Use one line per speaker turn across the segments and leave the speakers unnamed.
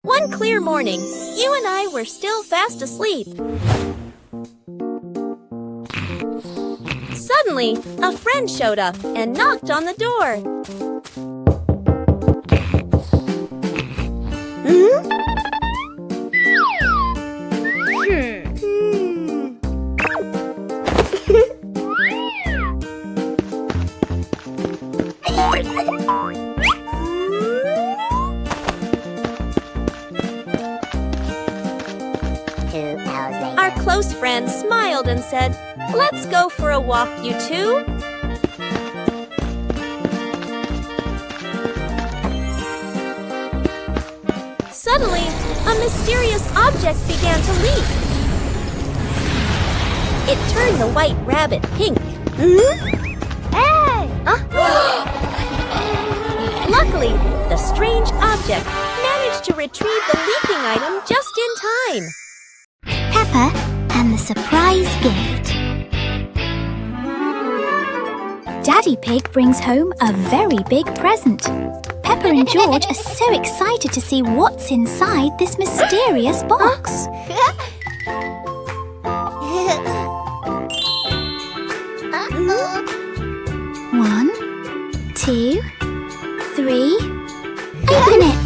One clear morning, you and I were still fast asleep. Suddenly, a friend showed up and knocked on the door. Our close friend smiled and said, "Let's go for a walk, you two." Suddenly, a mysterious object began to leak. It turned the white rabbit pink. Hey! Luckily, the strange object managed to retrieve the leaking item just in time.
Peppa and the surprise gift. Daddy Pig brings home a very big present. Peppa and George are so excited to see what's inside this mysterious box. One, two, three. Open it!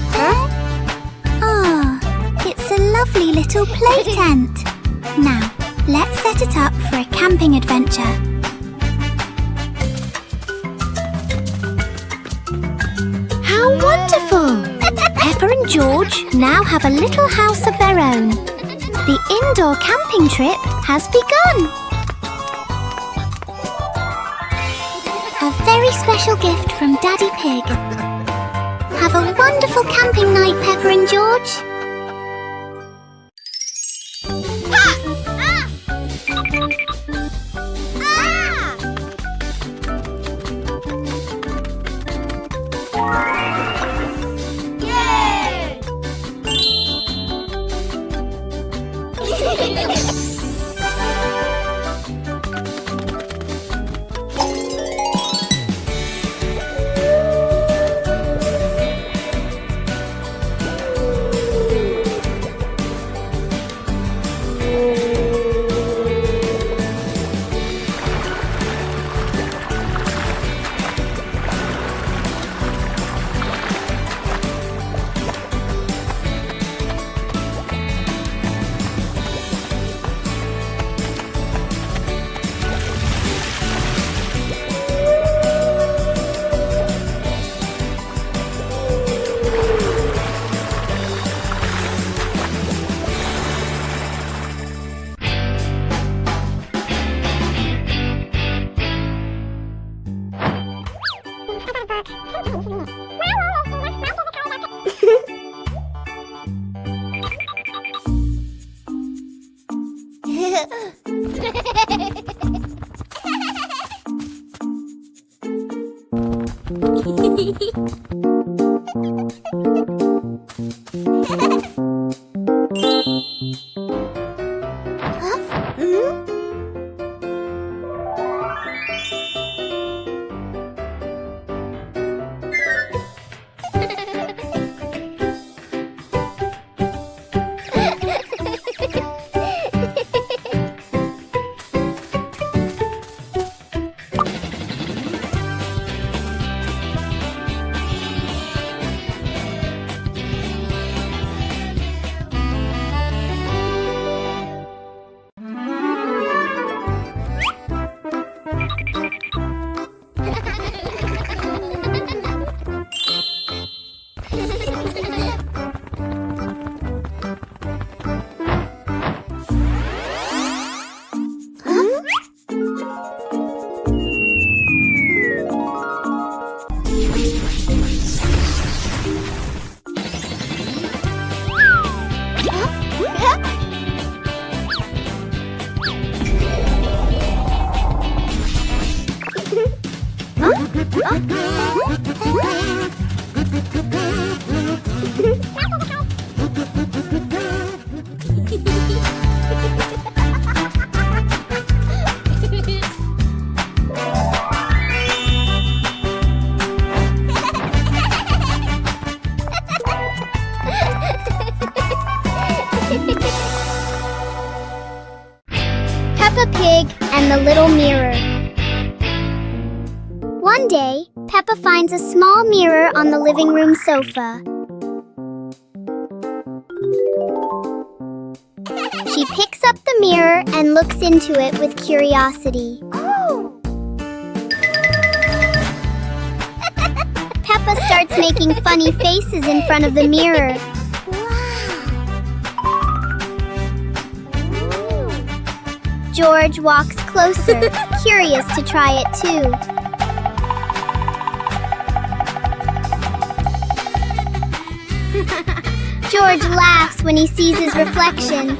It's a lovely little play tent. Now, let's set it up for a camping adventure. How wonderful! Peppa and George now have a little house of their own. The indoor camping trip has begun. A very special gift from Daddy Pig. Have a wonderful camping night, Peppa and George.
Pig and the Little Mirror. One day, Peppa finds a small mirror on the living room sofa. She picks up the mirror and looks into it with curiosity. Peppa starts making funny faces in front of the mirror. George walks closer, curious to try it too. George laughs when he sees his reflection.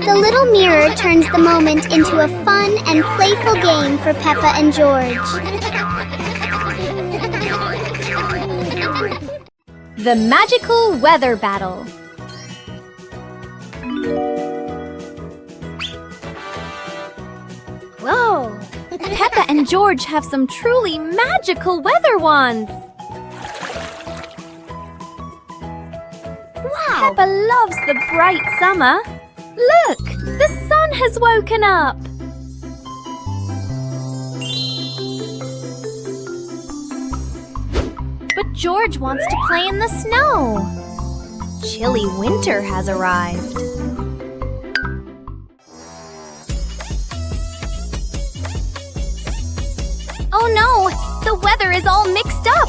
The little mirror turns the moment into a fun and playful game for Peppa and George.
The magical weather battle.
Whoa! Peppa and George have some truly magical weather wands. Wow! Peppa loves the bright summer. Look! The sun has woken up! But George wants to play in the snow. Chilly winter has arrived. Oh no! The weather is all mixed up!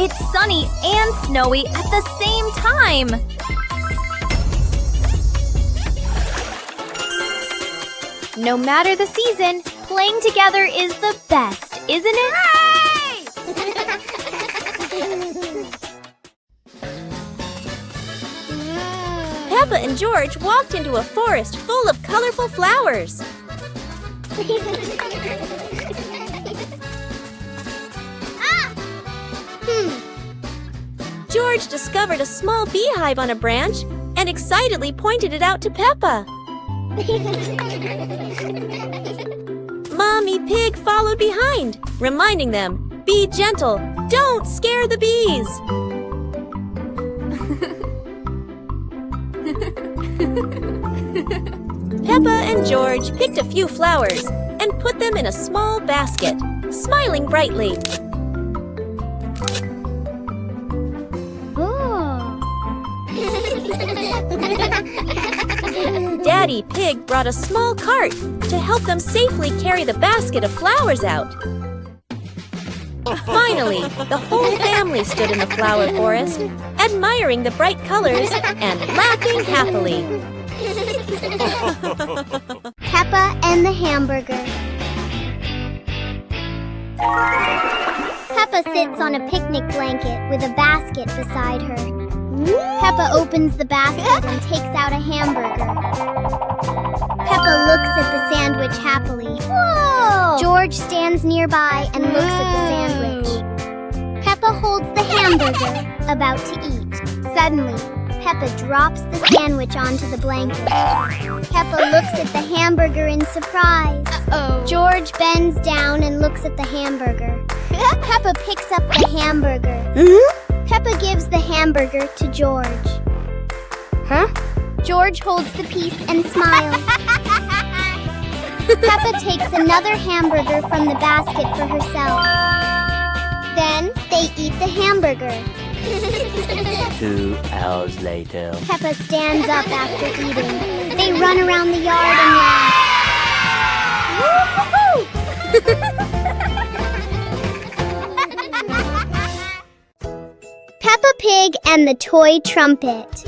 It's sunny and snowy at the same time! No matter the season, playing together is the best, isn't it? Peppa and George walked into a forest full of colorful flowers. George discovered a small beehive on a branch and excitedly pointed it out to Peppa. Mommy Pig followed behind, reminding them, "Be gentle, don't scare the bees." Peppa and George picked a few flowers and put them in a small basket, smiling brightly. Daddy Pig brought a small cart to help them safely carry the basket of flowers out. Finally, the whole family stood in the flower forest, admiring the bright colors and laughing happily.
Peppa and the hamburger. Peppa sits on a picnic blanket with a basket beside her. Peppa opens the basket and takes out a hamburger. Peppa looks at the sandwich happily. Whoa! George stands nearby and looks at the sandwich. Peppa holds the hamburger, about to eat. Suddenly, Peppa drops the sandwich onto the blanket. Peppa looks at the hamburger in surprise. George bends down and looks at the hamburger. Peppa picks up the hamburger. Peppa gives the hamburger to George. George holds the piece and smiles. Peppa takes another hamburger from the basket for herself. Then they eat the hamburger.
2 hours later.
Peppa stands up after eating. They run around the yard and laugh. Peppa Pig and the toy trumpet.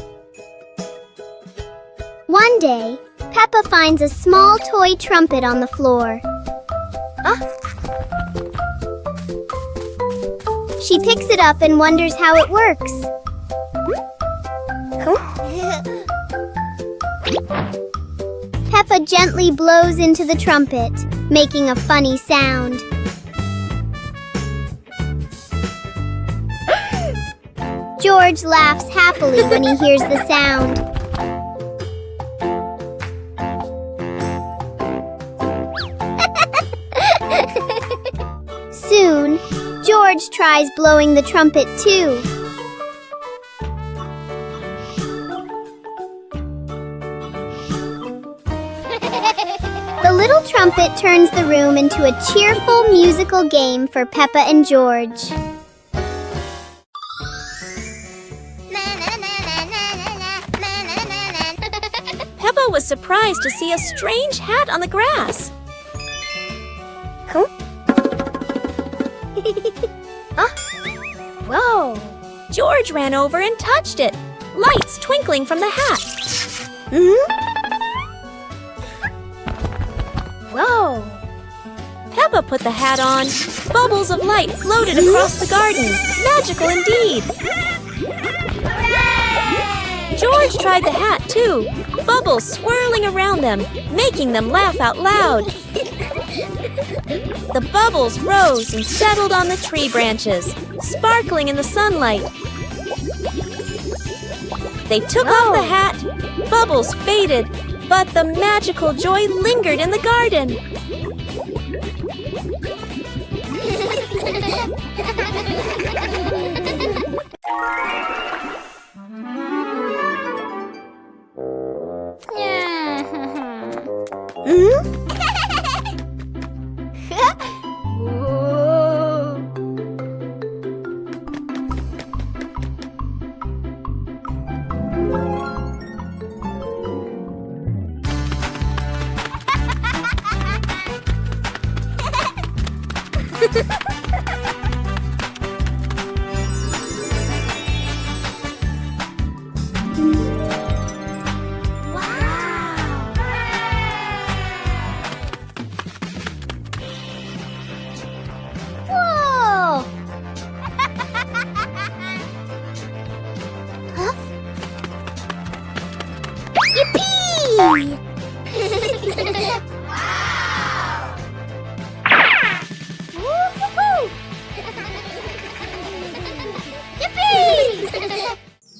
One day, Peppa finds a small toy trumpet on the floor. She picks it up and wonders how it works. Peppa gently blows into the trumpet, making a funny sound. George laughs happily when he hears the sound. Soon, George tries blowing the trumpet too. trumpet turns the room into a cheerful musical game for Peppa and George.
Peppa was surprised to see a strange hat on the grass.
Huh? Whoa!
George ran over and touched it, lights twinkling from the hat.
Whoa!
Peppa put the hat on. Bubbles of light floated across the garden. Magical indeed. George tried the hat too, bubbles swirling around them, making them laugh out loud. The bubbles rose and settled on the tree branches, sparkling in the sunlight. They took off the hat, bubbles faded, but the magical joy lingered in the garden.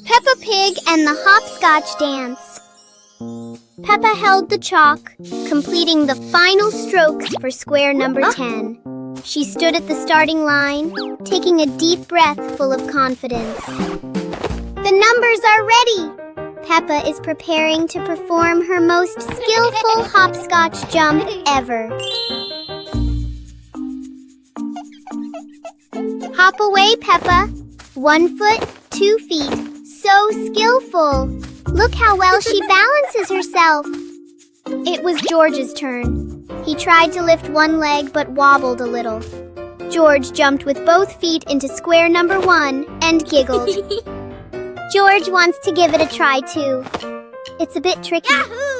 Peppa Pig and the Hopscotch Dance. Peppa held the chalk, completing the final strokes for square number 10. She stood at the starting line, taking a deep breath full of confidence. The numbers are ready! Peppa is preparing to perform her most skillful hopscotch jump ever. Hop away, Peppa. 1 foot, 2 feet. So skillful. Look how well she balances herself. It was George's turn. He tried to lift one leg but wobbled a little. George jumped with both feet into square number 1 and giggled. George wants to give it a try too. It's a bit tricky,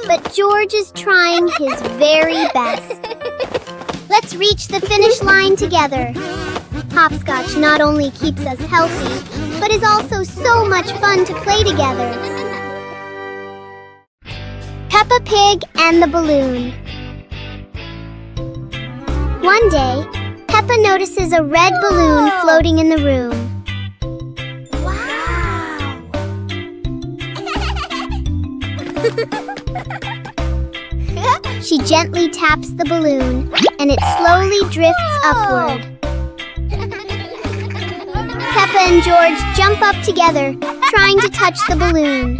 but George is trying his very best. Let's reach the finish line together. Hopscotch not only keeps us healthy, but is also so much fun to play together. Peppa Pig and the Balloon. One day, Peppa notices a red balloon floating in the room. She gently taps the balloon, and it slowly drifts upward. Peppa and George jump up together, trying to touch the balloon.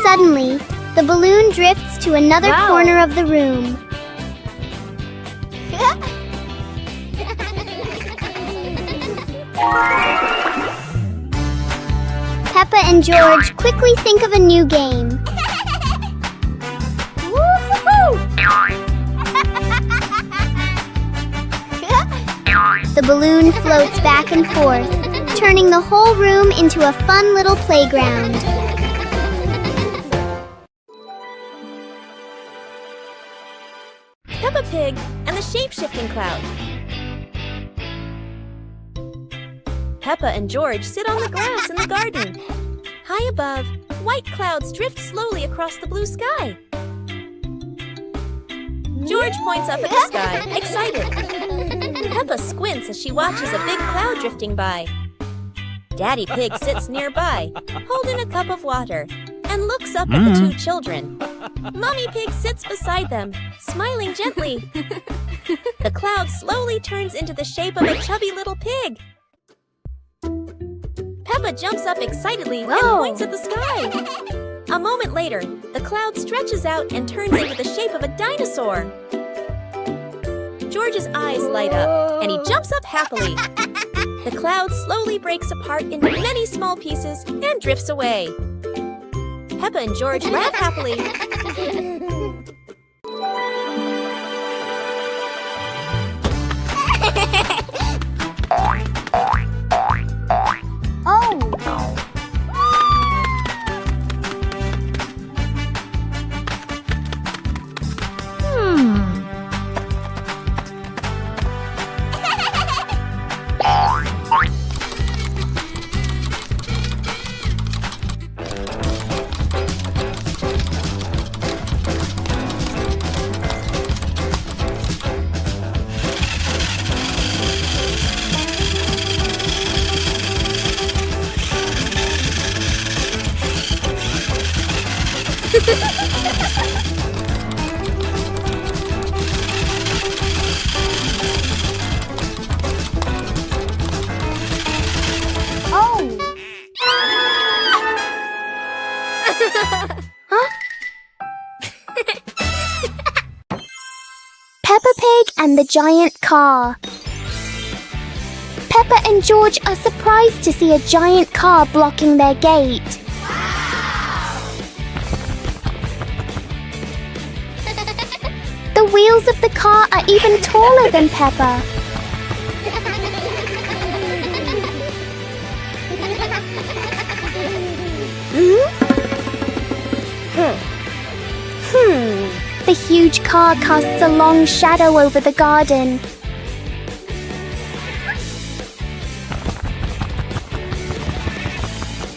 Suddenly, the balloon drifts to another corner of the room. Peppa and George quickly think of a new game. The balloon floats back and forth, turning the whole room into a fun little playground.
Peppa Pig and the shape-shifting cloud. Peppa and George sit on the grass in the garden. High above, white clouds drift slowly across the blue sky. George points up at the sky, excited. Peppa squints as she watches a big cloud drifting by. Daddy Pig sits nearby, holding a cup of water, and looks up at the two children. Mommy Pig sits beside them, smiling gently. The cloud slowly turns into the shape of a chubby little pig. Peppa jumps up excitedly and points at the sky. A moment later, the cloud stretches out and turns into the shape of a dinosaur. George's eyes light up, and he jumps up happily. The cloud slowly breaks apart into many small pieces and drifts away. Peppa and George laugh happily.
Peppa Pig and the giant car. Peppa and George are surprised to see a giant car blocking their gate. The wheels of the car are even taller than Peppa. The huge car casts a long shadow over the garden.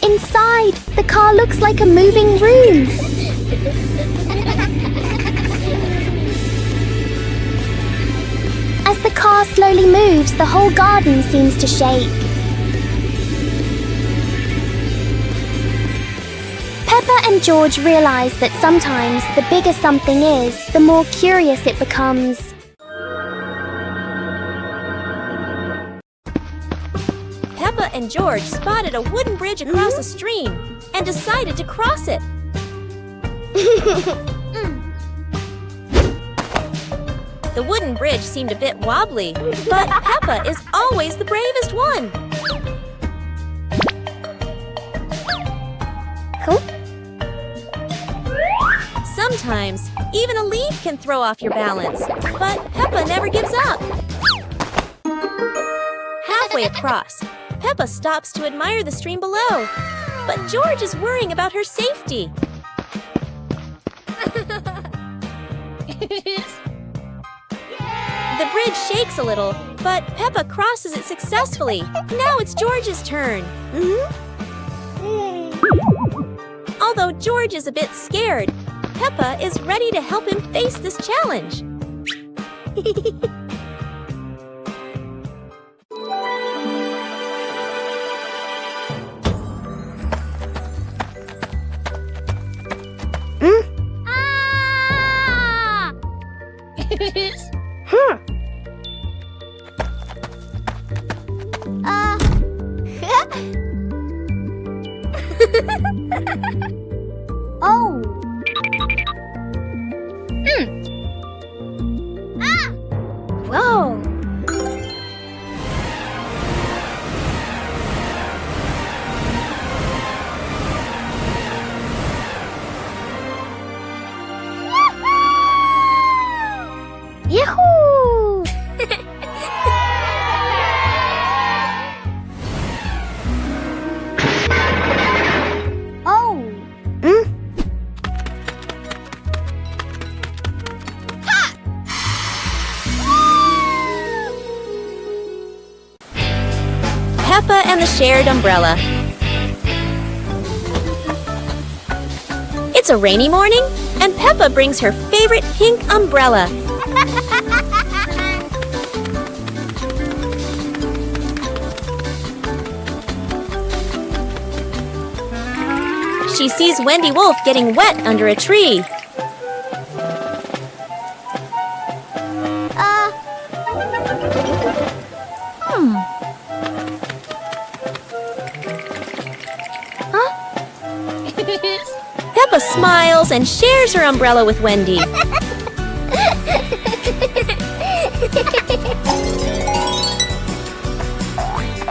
Inside, the car looks like a moving room. As the car slowly moves, the whole garden seems to shake. Peppa and George realize that sometimes the bigger something is, the more curious it becomes.
Peppa and George spotted a wooden bridge across a stream and decided to cross it. The wooden bridge seemed a bit wobbly, but Peppa is always the bravest one. Sometimes, even a leaf can throw off your balance, but Peppa never gives up. Halfway across, Peppa stops to admire the stream below, but George is worrying about her safety. The bridge shakes a little, but Peppa crosses it successfully. Now it's George's turn. Although George is a bit scared, Peppa is ready to help him face this challenge.
Oh! Whoa! Yahoo! Oh!
Peppa and the shared umbrella. It's a rainy morning, and Peppa brings her favorite pink umbrella. She sees Wendy Wolf getting wet under a tree. Peppa smiles and shares her umbrella with Wendy.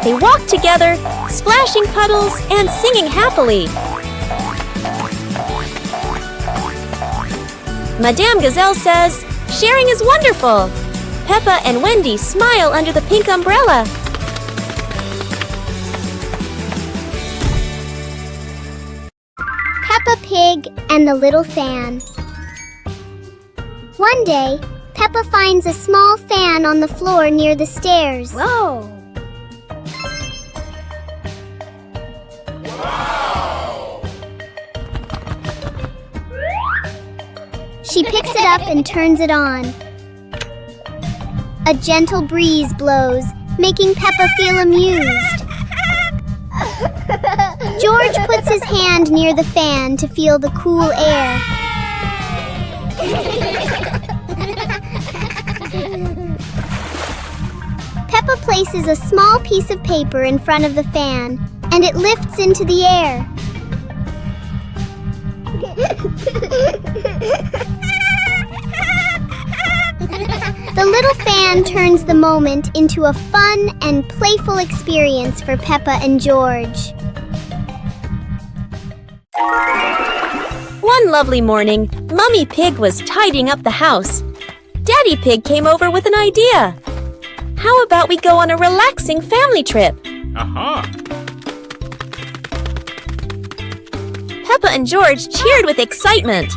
They walk together, splashing puddles and singing happily. Madame Gazelle says, "Sharing is wonderful." Peppa and Wendy smile under the pink umbrella.
Peppa Pig and the Little Fan. One day, Peppa finds a small fan on the floor near the stairs.
Whoa!
She picks it up and turns it on. A gentle breeze blows, making Peppa feel amused. George puts his hand near the fan to feel the cool air. Peppa places a small piece of paper in front of the fan, and it lifts into the air. The little fan turns the moment into a fun and playful experience for Peppa and George.
One lovely morning, Mummy Pig was tidying up the house. Daddy Pig came over with an idea. How about we go on a relaxing family trip? Peppa and George cheered with excitement.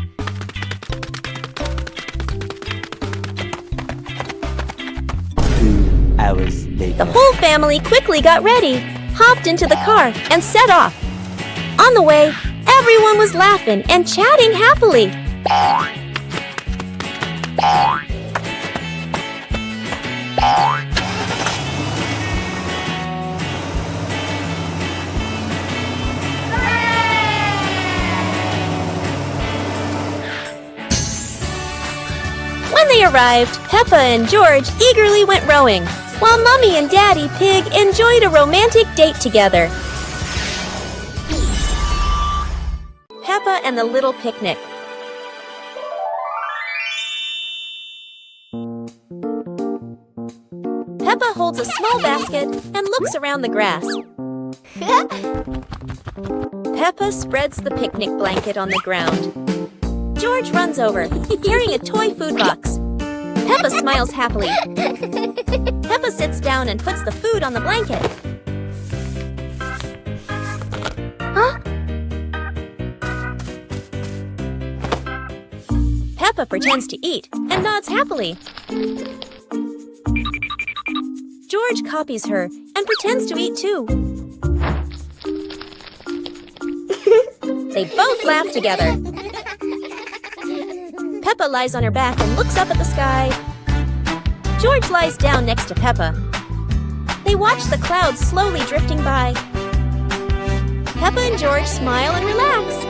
2 hours later.
The whole family quickly got ready, hopped into the car, and set off. On the way, everyone was laughing and chatting happily. When they arrived, Peppa and George eagerly went rowing, while Mummy and Daddy Pig enjoyed a romantic date together. Peppa and the Little Picnic. Peppa holds a small basket and looks around the grass. Peppa spreads the picnic blanket on the ground. George runs over, carrying a toy food box. Peppa smiles happily. Peppa sits down and puts the food on the blanket. Huh? Peppa pretends to eat and nods happily. George copies her and pretends to eat too. They both laugh together. Peppa lies on her back and looks up at the sky. George lies down next to Peppa. They watch the clouds slowly drifting by. Peppa and George smile and relax.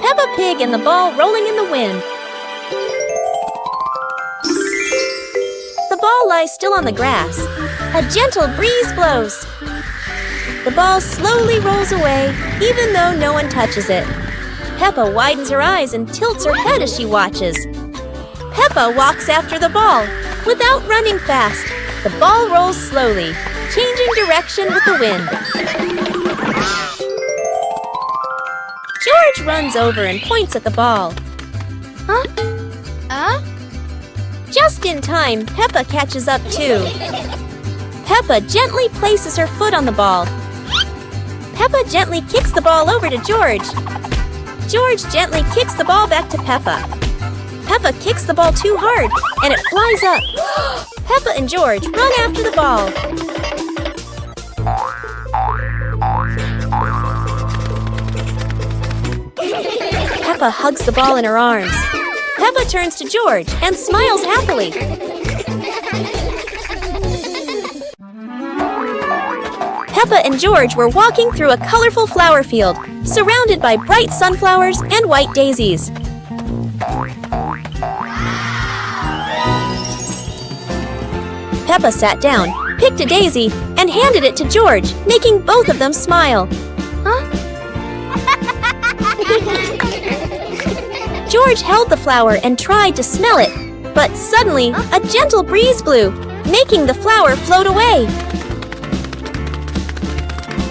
Peppa Pig and the ball rolling in the wind. The ball lies still on the grass. A gentle breeze blows. The ball slowly rolls away, even though no one touches it. Peppa widens her eyes and tilts her head as she watches. Peppa walks after the ball. Without running fast, the ball rolls slowly, changing direction with the wind. George runs over and points at the ball. Just in time, Peppa catches up too. Peppa gently places her foot on the ball. Peppa gently kicks the ball over to George. George gently kicks the ball back to Peppa. Peppa kicks the ball too hard, and it flies up. Peppa and George run after the ball. Peppa hugs the ball in her arms. Peppa turns to George and smiles happily. Peppa and George were walking through a colorful flower field, surrounded by bright sunflowers and white daisies. Peppa sat down, picked a daisy, and handed it to George, making both of them smile. George held the flower and tried to smell it, but suddenly a gentle breeze blew, making the flower float away.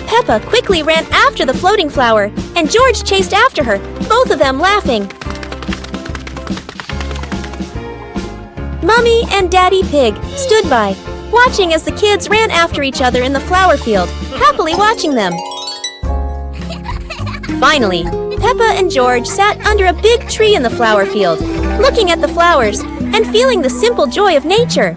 Peppa quickly ran after the floating flower, and George chased after her, both of them laughing. Mummy and Daddy Pig stood by, watching as the kids ran after each other in the flower field, happily watching them. Finally, Peppa and George sat under a big tree in the flower field, looking at the flowers and feeling the simple joy of nature.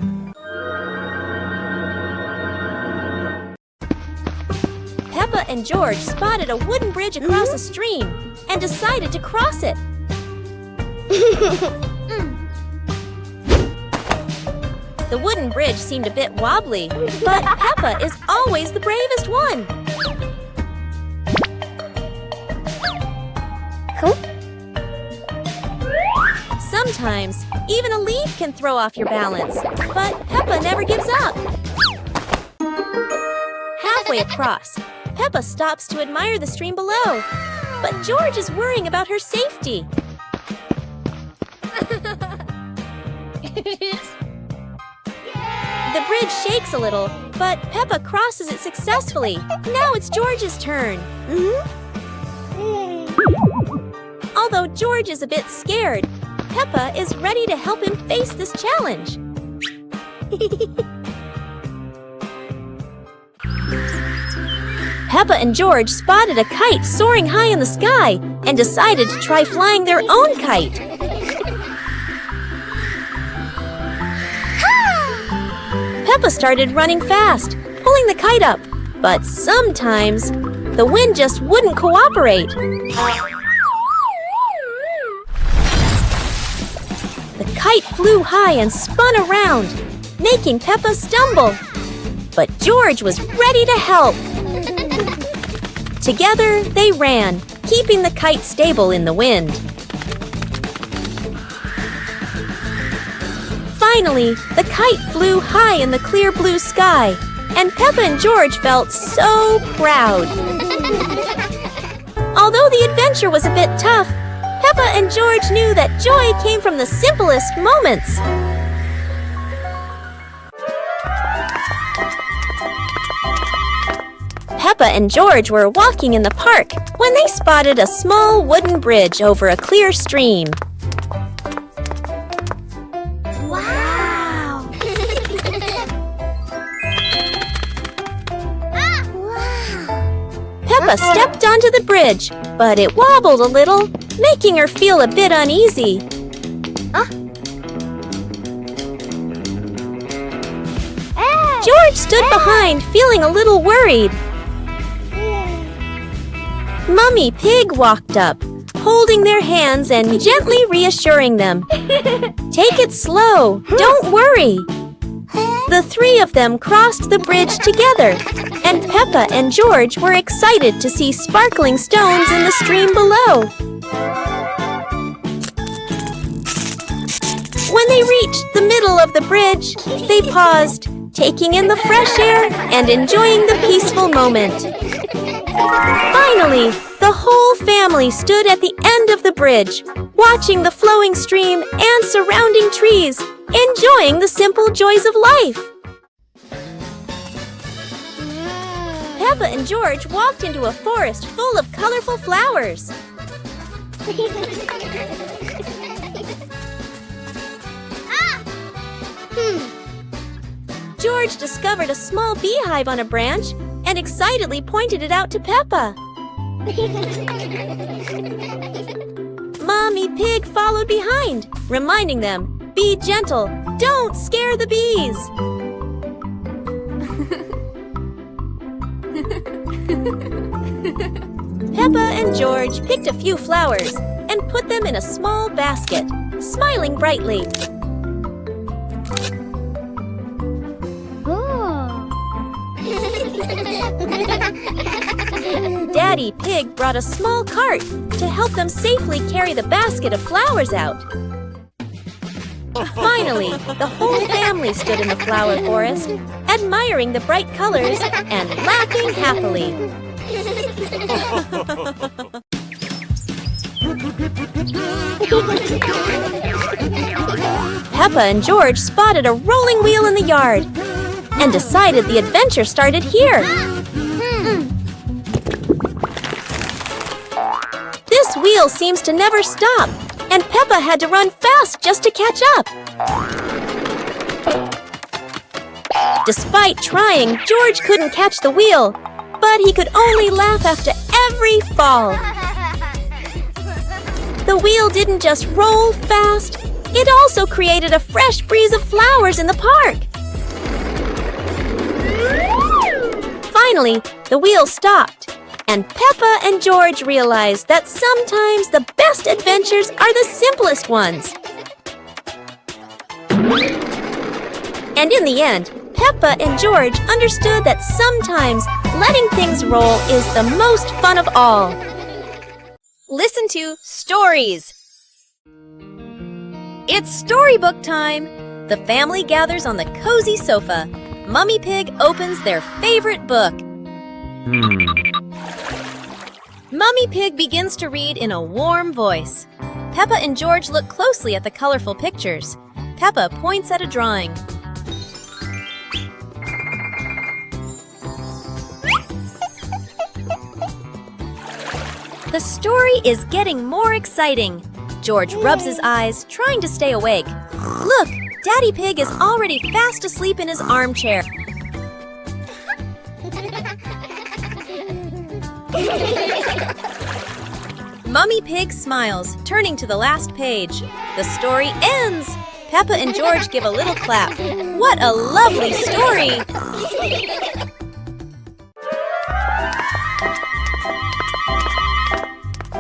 Peppa and George spotted a wooden bridge across a stream and decided to cross it. The wooden bridge seemed a bit wobbly, but Peppa is always the bravest one. Sometimes, even a leaf can throw off your balance, but Peppa never gives up. Halfway across, Peppa stops to admire the stream below, but George is worrying about her safety. The bridge shakes a little, but Peppa crosses it successfully. Now it's George's turn. Although George is a bit scared, Peppa is ready to help him face this challenge. Peppa and George spotted a kite soaring high in the sky and decided to try flying their own kite. Peppa started running fast, pulling the kite up, but sometimes the wind just wouldn't cooperate. The kite flew high and spun around, making Peppa stumble. But George was ready to help. Together, they ran, keeping the kite stable in the wind. Finally, the kite flew high in the clear blue sky, and Peppa and George felt so proud. Although the adventure was a bit tough, Peppa and George knew that joy came from the simplest moments. Peppa and George were walking in the park when they spotted a small wooden bridge over a clear stream.
Wow!
Peppa stepped onto the bridge, but it wobbled a little, making her feel a bit uneasy. George stood behind, feeling a little worried. Mummy Pig walked up, holding their hands and gently reassuring them. Take it slow, don't worry. The three of them crossed the bridge together, and Peppa and George were excited to see sparkling stones in the stream below. When they reached the middle of the bridge, they paused, taking in the fresh air and enjoying the peaceful moment. Finally, the whole family stood at the end of the bridge, watching the flowing stream and surrounding trees, enjoying the simple joys of life. Peppa and George walked into a forest full of colorful flowers. George discovered a small beehive on a branch and excitedly pointed it out to Peppa. Mommy Pig followed behind, reminding them, "Be gentle, don't scare the bees." Peppa and George picked a few flowers and put them in a small basket, smiling brightly. Daddy Pig brought a small cart to help them safely carry the basket of flowers out. Finally, the whole family stood in the flower forest, admiring the bright colors and laughing happily. Peppa and George spotted a rolling wheel in the yard and decided the adventure started here. This wheel seems to never stop, and Peppa had to run fast just to catch up. Despite trying, George couldn't catch the wheel, but he could only laugh after every fall. The wheel didn't just roll fast, it also created a fresh breeze of flowers in the park. Finally, the wheel stopped, and Peppa and George realized that sometimes the best adventures are the simplest ones. And in the end, Peppa and George understood that sometimes letting things roll is the most fun of all. Listen to stories. It's storybook time. The family gathers on the cozy sofa. Mummy Pig opens their favorite book. Mummy Pig begins to read in a warm voice. Peppa and George look closely at the colorful pictures. Peppa points at a drawing. The story is getting more exciting. George rubs his eyes, trying to stay awake. Look, Daddy Pig is already fast asleep in his armchair. Mummy Pig smiles, turning to the last page. The story ends! Peppa and George give a little clap. What a lovely story!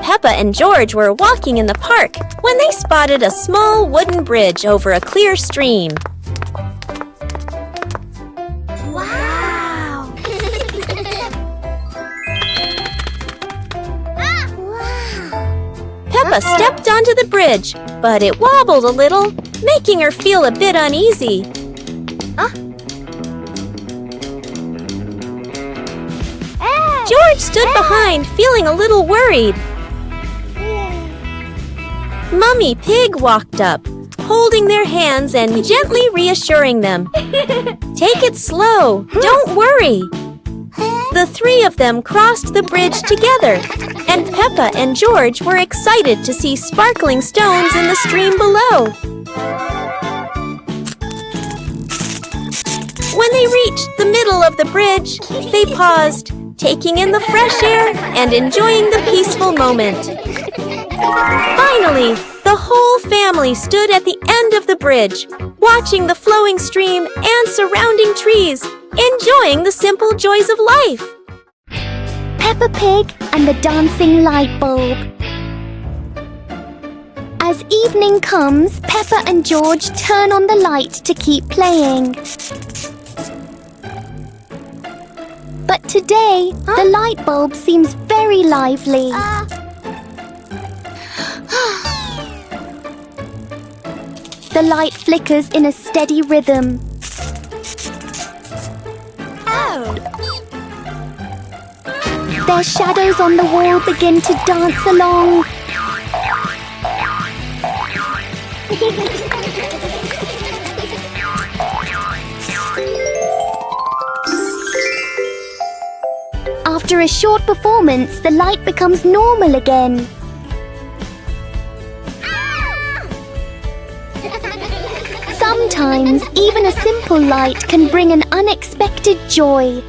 Peppa and George were walking in the park when they spotted a small wooden bridge over a clear stream.
Wow!
Peppa stepped onto the bridge, but it wobbled a little, making her feel a bit uneasy. George stood behind, feeling a little worried. Mummy Pig walked up, holding their hands and gently reassuring them. Take it slow, don't worry. The three of them crossed the bridge together, and Peppa and George were excited to see sparkling stones in the stream below. When they reached the middle of the bridge, they paused, taking in the fresh air and enjoying the peaceful moment. Finally, the whole family stood at the end of the bridge, watching the flowing stream and surrounding trees, enjoying the simple joys of life.
Peppa Pig and the dancing light bulb. As evening comes, Peppa and George turn on the light to keep playing. But today, the light bulb seems very lively. The light flickers in a steady rhythm. Their shadows on the wall begin to dance along. After a short performance, the light becomes normal again. Sometimes even a simple light can bring an unexpected joy.